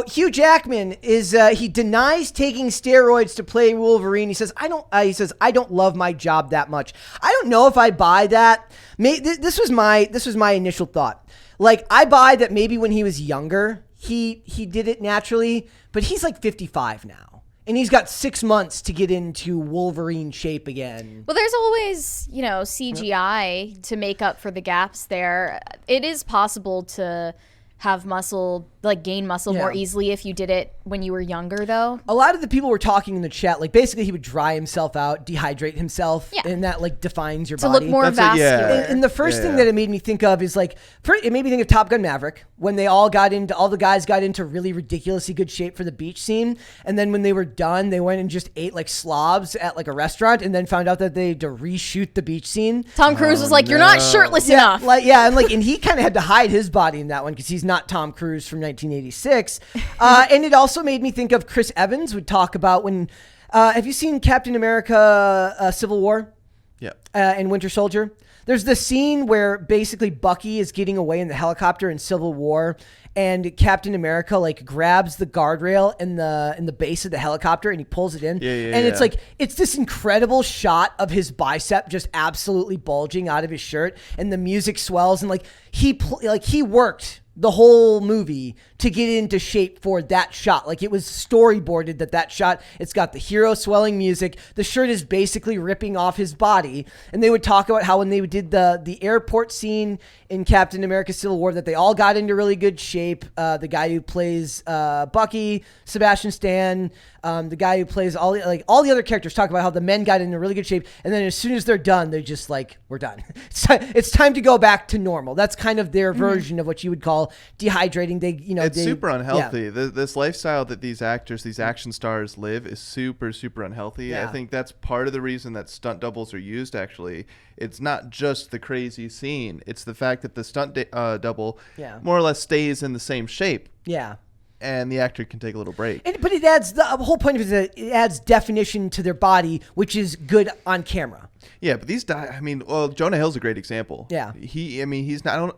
Hugh Jackman is he denies taking steroids to play Wolverine. He says I don't love my job that much. I don't know if I buy that. This was my initial thought. Like, I buy that maybe when he was younger, he did it naturally, but he's like 55 now. And he's got 6 months to get into Wolverine shape again. Well, there's always, CGI to make up for the gaps there. It is possible to have muscle, like gain muscle more easily if you did it when you were younger, though. A lot of the people were talking in the chat, like basically he would dry himself out, dehydrate himself, and that like defines your body. To look more vascular. And the first thing that it made me think of is like, it made me think of Top Gun Maverick, when they all the guys got into really ridiculously good shape for the beach scene. And then when they were done, they went and just ate like slobs at like a restaurant and then found out that they had to reshoot the beach scene. Tom Cruise was like, you're not shirtless enough. And he kind of had to hide his body in that one because he's not Tom Cruise from 1986. And it also made me think of Chris Evans would talk about when, have you seen Captain America Civil War? Yeah. And Winter Soldier? There's this scene where basically Bucky is getting away in the helicopter in Civil War, and Captain America like grabs the guardrail in the base of the helicopter and he pulls it in. It's like, it's this incredible shot of his bicep just absolutely bulging out of his shirt, and the music swells, and like he worked the whole movie to get into shape for that shot. Like, it was storyboarded that shot, it's got the hero swelling music. The shirt is basically ripping off his body. And they would talk about how when they did the airport scene in Captain America Civil War, that they all got into really good shape. The guy who plays Bucky, Sebastian Stan, the guy who plays all the other characters talk about how the men got into really good shape. And then as soon as they're done, they're just like, we're done. It's time to go back to normal. That's kind of their version of what you would call dehydrating. It's super unhealthy. Yeah. This lifestyle that these actors, these action stars live is super, super unhealthy. Yeah. I think that's part of the reason that stunt doubles are used, actually. It's not just the crazy scene. It's the fact that the stunt double more or less stays in the same shape. Yeah. And the actor can take a little break. But it adds, the whole point of it is that it adds definition to their body, which is good on camera. Yeah, but these Jonah Hill's a great example. Yeah. He's not,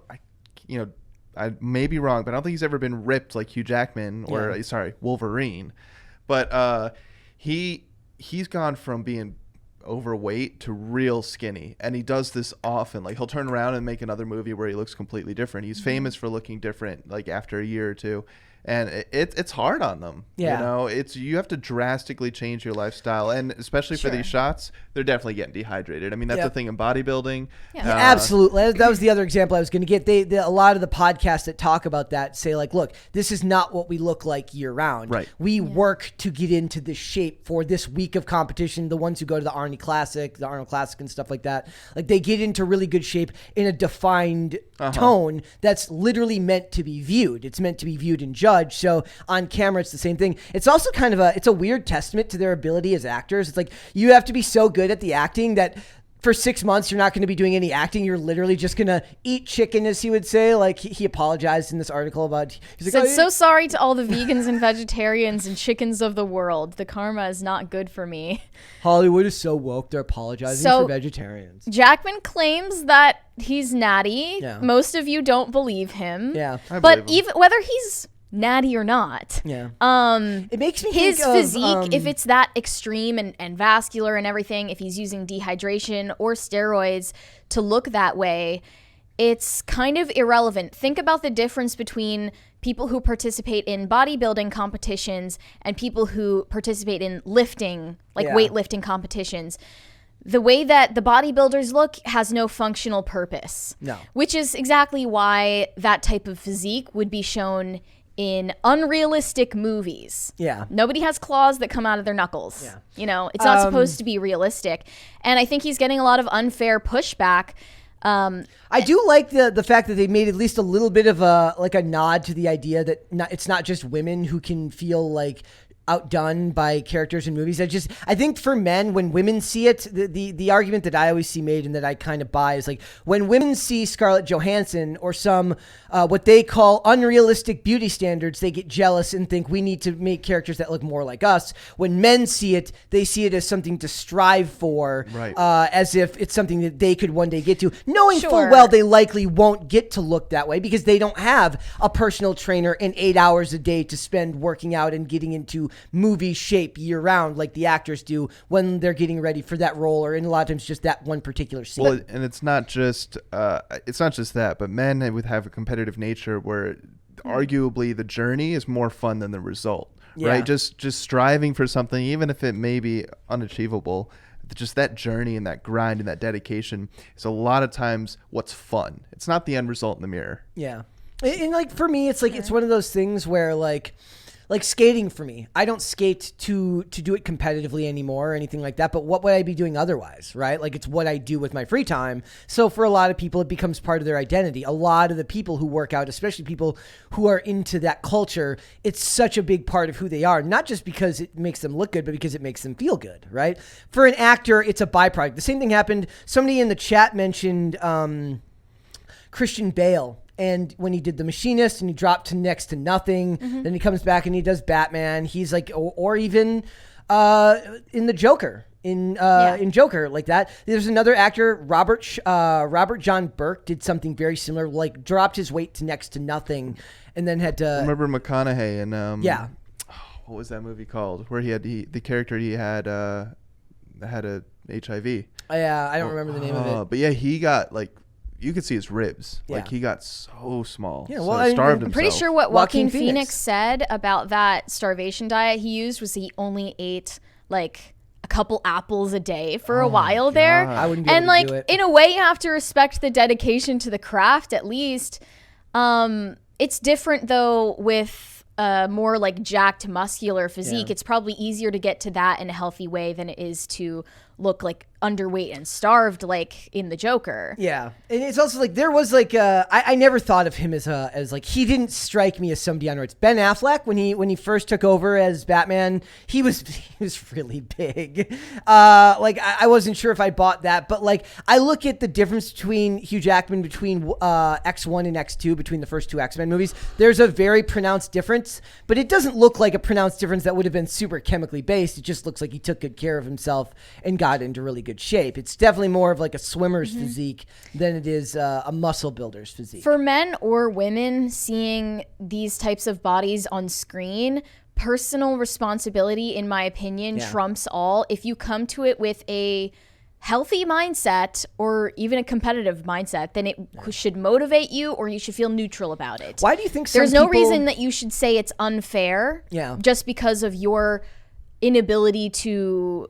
I may be wrong, but I don't think he's ever been ripped like Hugh Jackman or Wolverine. But he's gone from being overweight to real skinny, and he does this often. Like, he'll turn around and make another movie where he looks completely different. He's famous for looking different, like after a year or two. And it's hard on them. Yeah. You have to drastically change your lifestyle. And especially for these shots, they're definitely getting dehydrated. I mean, that's the thing in bodybuilding. Yeah. Absolutely. That was the other example I was going to get. A lot of the podcasts that talk about that say, like, look, this is not what we look like year round. Right. We work to get into this shape for this week of competition. The ones who go to the Arnold Classic and stuff like that, like, they get into really good shape in a defined tone that's literally meant to be viewed. It's meant to be viewed and judged. So on camera, it's the same thing. It's also kind of it's a weird testament to their ability as actors. It's like, you have to be so good at the acting that for 6 months, you're not going to be doing any acting. You're literally just going to eat chicken, as he would say. Like, he apologized in this article about, he's like, so sorry to all the vegans and vegetarians and chickens of the world. The karma is not good for me. Hollywood is so woke. They're apologizing for vegetarians. Jackman claims that he's natty. Yeah. Most of you don't believe him. Yeah. But even whether he's natty or not, it makes me his think physique of, if it's that extreme and vascular and everything, if he's using dehydration or steroids to look that way, it's kind of irrelevant. Think about the difference between people who participate in bodybuilding competitions and people who participate in lifting, like weightlifting competitions. The way that the bodybuilders look has no functional purpose. No. Which is exactly why that type of physique would be shown in unrealistic movies. Yeah. Nobody has claws that come out of their knuckles. Yeah. It's not supposed to be realistic. And I think he's getting a lot of unfair pushback. I do like the fact that they made at least a little bit of a nod to the idea that it's not just women who can feel like outdone by characters in movies. I think for men, when women see it, the argument that I always see made and that I kind of buy is like when women see Scarlett Johansson or some what they call unrealistic beauty standards, they get jealous and think we need to make characters that look more like us. When men see it, they see it as something to strive for, right. As if it's something that they could one day get to, knowing full well they likely won't get to look that way because they don't have a personal trainer and 8 hours a day to spend working out and getting into movie shape year round like the actors do when they're getting ready for that role, or in a lot of times just that one particular scene. Well, and it's not just that, but men would have a competitive nature where arguably the journey is more fun than the result, right? Just striving for something, even if it may be unachievable, just that journey and that grind and that dedication is a lot of times what's fun. It's not the end result in the mirror. Yeah. And like for me, it's like it's one of those things where like skating for me, I don't skate to do it competitively anymore or anything like that, but what would I be doing otherwise, right? Like it's what I do with my free time. So for a lot of people, it becomes part of their identity. A lot of the people who work out, especially people who are into that culture, it's such a big part of who they are, not just because it makes them look good, but because it makes them feel good, right? For an actor, it's a byproduct. The same thing happened. Somebody in the chat mentioned Christian Bale. And when he did The Machinist and he dropped to next to nothing, then he comes back and he does Batman. He's like, or even in the Joker, in Joker like that. There's another actor, Robert John Burke, did something very similar, like dropped his weight to next to nothing, and then had to. I remember McConaughey and what was that movie called? Where the character he had a HIV. Yeah, I don't remember the name of it. But yeah, he got like. You could see his ribs. Yeah. Like, he got so small. Yeah, well, so starved I'm pretty sure what Joaquin Phoenix said about that starvation diet he used was he only ate, like, a couple apples a day for a while there. I wouldn't be able to do it. In a way, you have to respect the dedication to the craft, at least. It's different, though, with more, like, jacked, muscular physique. Yeah. It's probably easier to get to that in a healthy way than it is to look like underweight and starved like in the Joker. Yeah. And it's also like there was like I never thought of him as like he didn't strike me as somebody on roids. Ben Affleck when he first took over as Batman, he was really big. Like I wasn't sure if I bought that, but like I look at the difference between Hugh Jackman between X1 and X2, between the first two X-Men movies. There's a very pronounced difference, but it doesn't look like a pronounced difference that would have been super chemically based. It just looks like he took good care of himself and got into really good shape. It's definitely more of like a swimmer's physique than it is a muscle builder's physique. For men or women seeing these types of bodies on screen, personal responsibility, in my opinion, trumps all. If you come to it with a healthy mindset or even a competitive mindset, then it should motivate you, or you should feel neutral about it. Why do you think there's no reason that you should say it's unfair just because of your inability to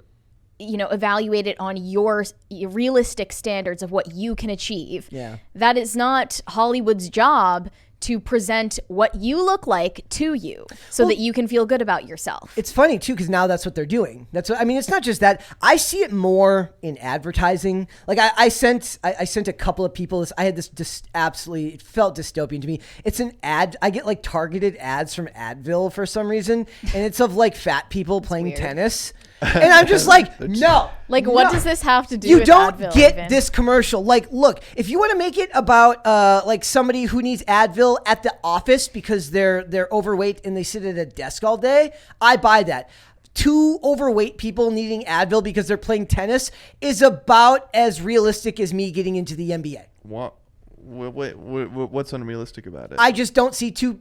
evaluate it on your realistic standards of what you can achieve. Yeah. That is not Hollywood's job to present what you look like to you so that you can feel good about yourself. It's funny too, because now that's what they're doing. It's not just that. I see it more in advertising. Like I sent a couple of people this. I had this absolutely, it felt dystopian to me. It's an ad. I get like targeted ads from Advil for some reason, and it's of like fat people playing tennis. And I'm just like, no. Like, what does this have to do with Advil? You don't get this commercial. Like, look, if you want to make it about like somebody who needs Advil at the office because they're overweight and they sit at a desk all day, I buy that. Two overweight people needing Advil because they're playing tennis is about as realistic as me getting into the NBA. What? What's unrealistic about it? I just don't see two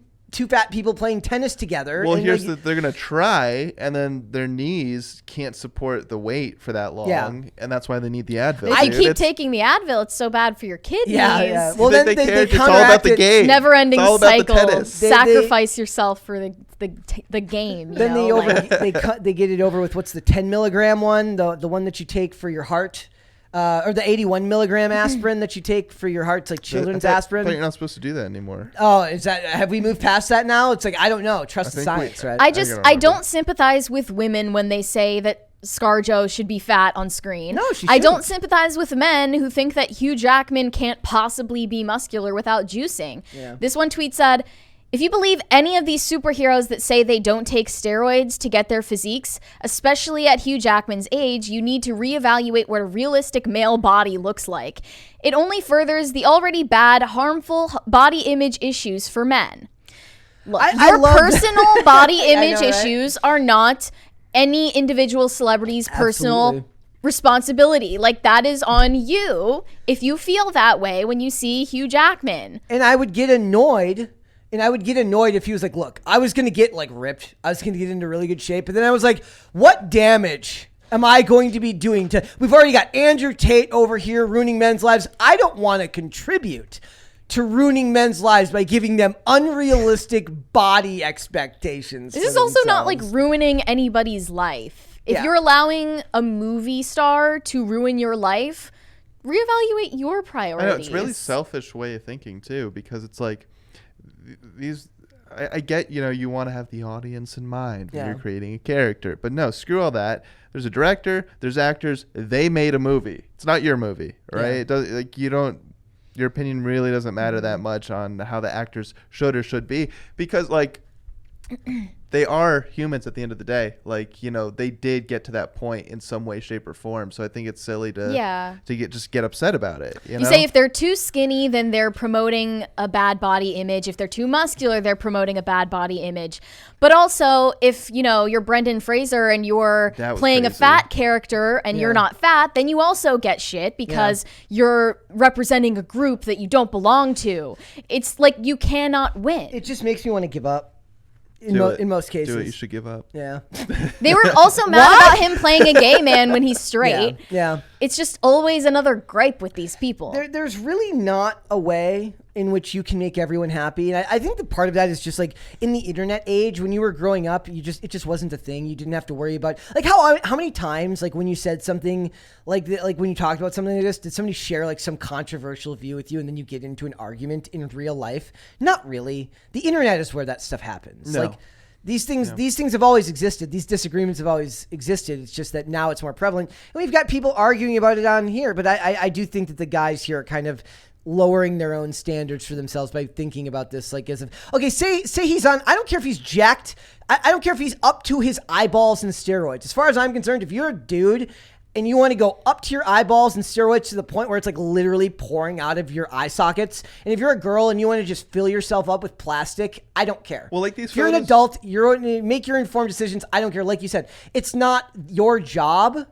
fat people playing tennis together. Well, they're going to try, and then their knees can't support the weight for that long, and that's why they need the Advil. I keep taking the Advil. It's so bad for your kidneys. Yeah. Well, then it's all about the game. Never-ending cycle. Sacrifice yourself for the game. Then they get it over with. What's the 10 milligram one? The one that you take for your heart. Or the 81 milligram aspirin that you take for your heart. It's like children's aspirin. I thought you're not supposed to do that anymore. Oh, have we moved past that now? It's like, I don't know. Trust the science, right? I don't sympathize with women when they say that ScarJo should be fat on screen. No, she shouldn't. I don't sympathize with men who think that Hugh Jackman can't possibly be muscular without juicing. Yeah. This one tweet said, If you believe any of these superheroes that say they don't take steroids to get their physiques, especially at Hugh Jackman's age, you need to reevaluate what a realistic male body looks like. It only furthers the already bad, harmful body image issues for men. Look, your personal body image issues are not any individual celebrity's personal responsibility. Like, that is on you if you feel that way when you see Hugh Jackman. And I would get annoyed. If he was like, look, I was going to get like ripped. I was going to get into really good shape. But then I was like, what damage am I going to be doing to, we've already got Andrew Tate over here ruining men's lives. I don't want to contribute to ruining men's lives by giving them unrealistic body expectations. This is also not like ruining anybody's life. If you're allowing a movie star to ruin your life, reevaluate your priorities. I know, it's a really selfish way of thinking too, because it's like, I get, you want to have the audience in mind when you're creating a character, but no, screw all that. There's a director, there's actors, they made a movie. It's not your movie, right? It does, like, your opinion really doesn't matter that much on how the actors should or should be, because like they are humans at the end of the day. Like, they did get to that point in some way, shape, or form. So I think it's silly to get upset about it. You say if they're too skinny, then they're promoting a bad body image. If they're too muscular, they're promoting a bad body image. But also, if you're Brendan Fraser and you're playing a fat character and you're not fat, then you also get shit because you're representing a group that you don't belong to. It's like you cannot win. It just makes me want to give up. In most cases. Do it. You should give up. Yeah. They were also mad about him playing a gay man when he's straight. Yeah. It's just always another gripe with these people. There's really not a way in which you can make everyone happy. And I think the part of that is just like in the internet age, when you were growing up, it just wasn't a thing. You didn't have to worry about like how many times, like when you said something like when you talked about something like this, did somebody share like some controversial view with you and then you get into an argument in real life? Not really. The internet is where that stuff happens. No. Like these things have always existed. These disagreements have always existed. It's just that now it's more prevalent. And we've got people arguing about it on here. But I do think that the guys here are kind of lowering their own standards for themselves by thinking about this like as if, okay, say he's on, I don't care if he's jacked. I don't care if he's up to his eyeballs in steroids. As far as I'm concerned, if you're a dude and you want to go up to your eyeballs in steroids to the point where it's like literally pouring out of your eye sockets, and if you're a girl and you want to just fill yourself up with plastic, I don't care. Well, like these if you're an adult, make your informed decisions. I don't care. Like you said, it's not your job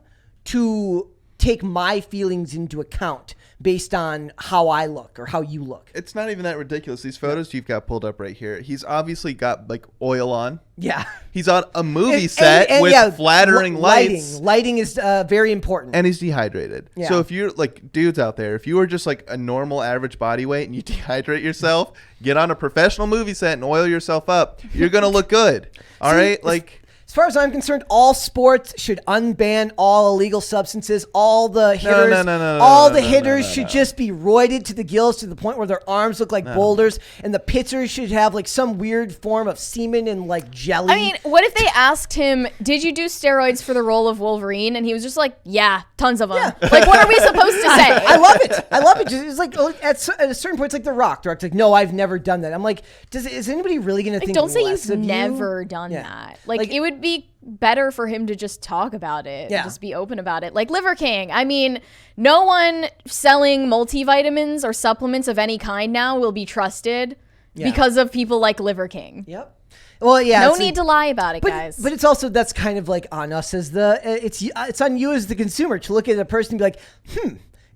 to take my feelings into account based on how I look or how you look. It's not even that ridiculous. These photos you've got pulled up right here, he's obviously got like oil on. Yeah. He's on a movie set with flattering lights. Lighting is very important. And he's dehydrated. Yeah. So if you're like dudes out there, if you are just like a normal average body weight and you dehydrate yourself, get on a professional movie set and oil yourself up, you're going to look good. All right? Like, as far as I'm concerned, all sports should unban all illegal substances. All the hitters should just be roided to the gills to the point where their arms look like boulders, and the pitchers should have like some weird form of semen and like jelly. I mean, what if they asked him, "Did you do steroids for the role of Wolverine?" And he was just like, "Yeah, tons of them." Yeah. Like, what are we supposed to say? I love it. It's like at a certain point, it's like The Rock. The Rock's like, "No, I've never done that." I'm like, is anybody really going to think? Don't say less you've of never done that. Like it would be better for him to just talk about it and just be open about it. Like Liver King. I mean, no one selling multivitamins or supplements of any kind now will be trusted because of people like Liver King. Yep. Well, yeah. No need to lie about it, guys. But it's also, that's kind of like on us as it's on you as the consumer to look at a person and be like,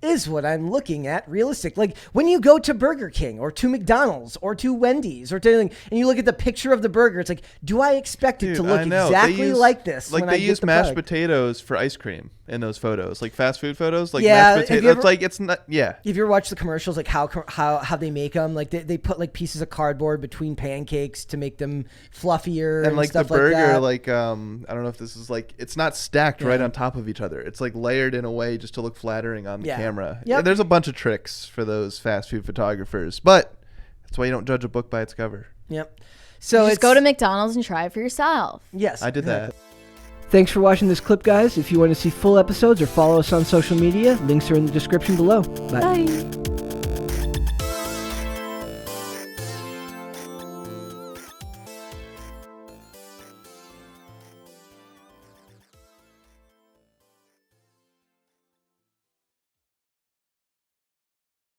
is what I'm looking at realistic? Like when you go to Burger King or to McDonald's or to Wendy's or to anything, and you look at the picture of the burger, it's like, do I expect it to look exactly like this? Like they use mashed potatoes for ice cream in those photos, like fast food photos. Like mashed potatoes. It's like, it's not. Yeah. If you ever watch the commercials, like how they make them, like they put like pieces of cardboard between pancakes to make them fluffier and like stuff the burger, like I don't know if this is like, it's not stacked right on top of each other. It's like layered in a way just to look flattering on the camera. Yep. Yeah, there's a bunch of tricks for those fast food photographers, but that's why you don't judge a book by its cover. Yep. So just go to McDonald's and try it for yourself. Yes, I did that. Thanks for watching this clip, guys. If you want to see full episodes or follow us on social media, links are in the description below. Bye.